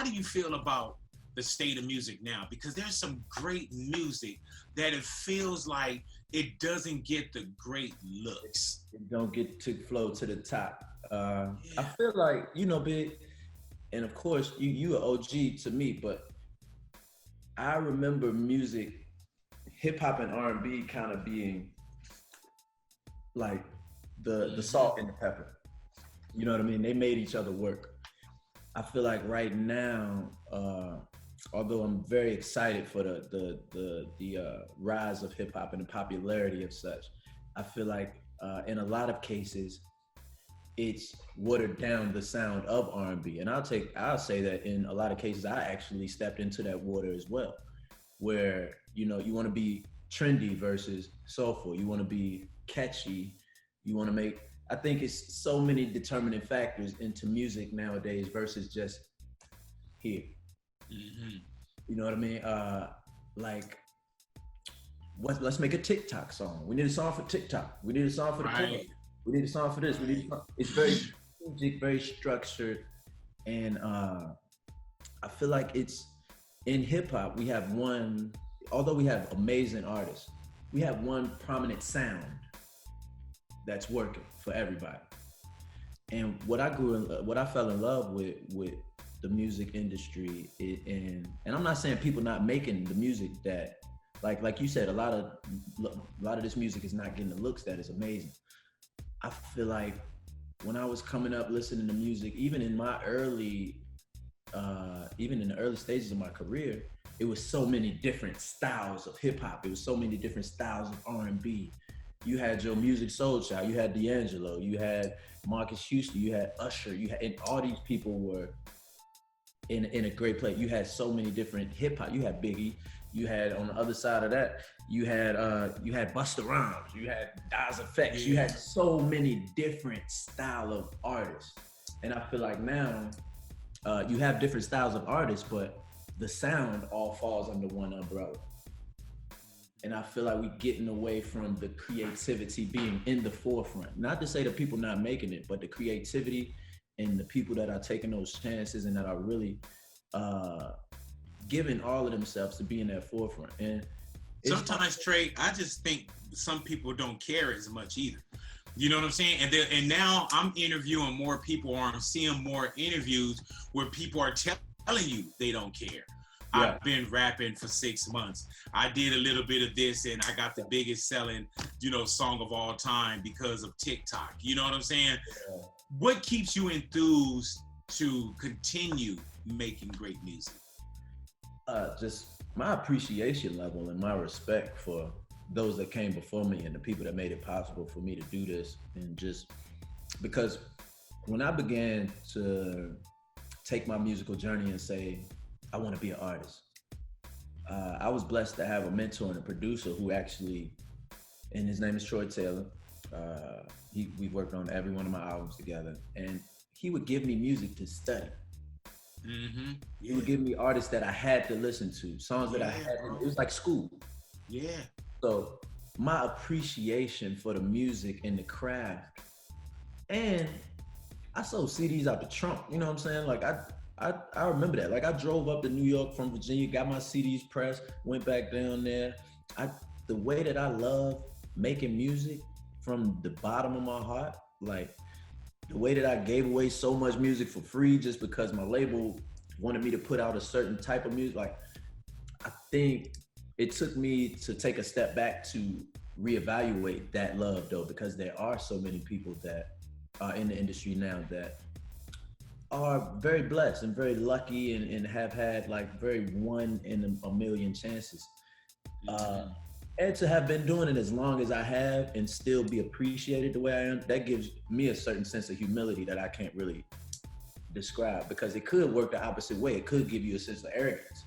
do you feel about the state of music now? Because there's some great music that it feels like it doesn't get the great looks. It don't get to flow to the top. I Yeah. feel like, you know, Big, and of course you an OG to me, but I remember music, hip hop and R&B kind of being like the salt and the pepper. You know what I mean? They made each other work. I feel like right now, although I'm very excited for the rise of hip hop and the popularity of such, I feel like in a lot of cases, it's watered down the sound of R&B. And I'll say that in a lot of cases, I actually stepped into that water as well, where, you know, you want to be trendy versus soulful. You want to be catchy. You want to make, I think it's so many determining factors into music nowadays versus just here. Mm-hmm. You know what I mean? Like, let's make a TikTok song. We need a song for TikTok. We need a song for the club. We need a song for this. We need a song. It's very strategic, very structured, and I feel like it's in hip hop. We have one, although we have amazing artists, we have one prominent sound that's working for everybody. And what I fell in love with the music industry, and I'm not saying people not making the music that, like you said, a lot of this music is not getting the looks that is amazing. I feel like when I was coming up listening to music, even in the early stages of my career, it was so many different styles of hip hop. It was so many different styles of R&B. You had your Music Soul Child, you had D'Angelo, you had Marcus Houston, you had Usher, and all these people were in a great place. You had so many different hip hop. You had Biggie. You had on the other side of that, you had Busta Rhymes. You had Nas Effects. Yeah. You had so many different style of artists, and I feel like now you have different styles of artists, but the sound all falls under one umbrella. And I feel like we're getting away from the creativity being in the forefront. Not to say that people not making it, but the creativity and the people that are taking those chances and that are really giving all of themselves to be in that forefront. And sometimes, Trey, I just think some people don't care as much either. You know what I'm saying? And now I'm interviewing more people, or I'm seeing more interviews where people are telling you they don't care. Yeah. I've been rapping for 6 months. I did a little bit of this and I got the biggest selling, song of all time because of TikTok. You know what I'm saying? Yeah. What keeps you enthused to continue making great music? Just my appreciation level and my respect for those that came before me and the people that made it possible for me to do this. And just because when I began to take my musical journey and say, I want to be an artist, I was blessed to have a mentor and a producer who actually, and his name is Troy Taylor. We worked on every one of my albums together, and he would give me music to study. Mm-hmm. Yeah. He would give me artists that I had to listen to, songs that I had. It was like school. Yeah. So my appreciation for the music and the craft, and I sold CDs out the trunk. You know what I'm saying? Like I remember that. Like I drove up to New York from Virginia, got my CDs pressed, went back down there. The way that I love making music from the bottom of my heart, like the way that I gave away so much music for free just because my label wanted me to put out a certain type of music. Like, I think it took me to take a step back to reevaluate that love though, because there are so many people that are in the industry now that are very blessed and very lucky and have had like very one in a million chances. And to have been doing it as long as I have and still be appreciated the way I am, that gives me a certain sense of humility that I can't really describe, because it could work the opposite way. It could give you a sense of arrogance.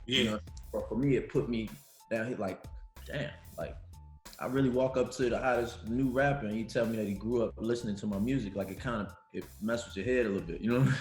Yeah. But for me, it put me down here like, damn, like I really walk up to the hottest new rapper and he tell me that he grew up listening to my music. Like it messed with your head a little bit, you know?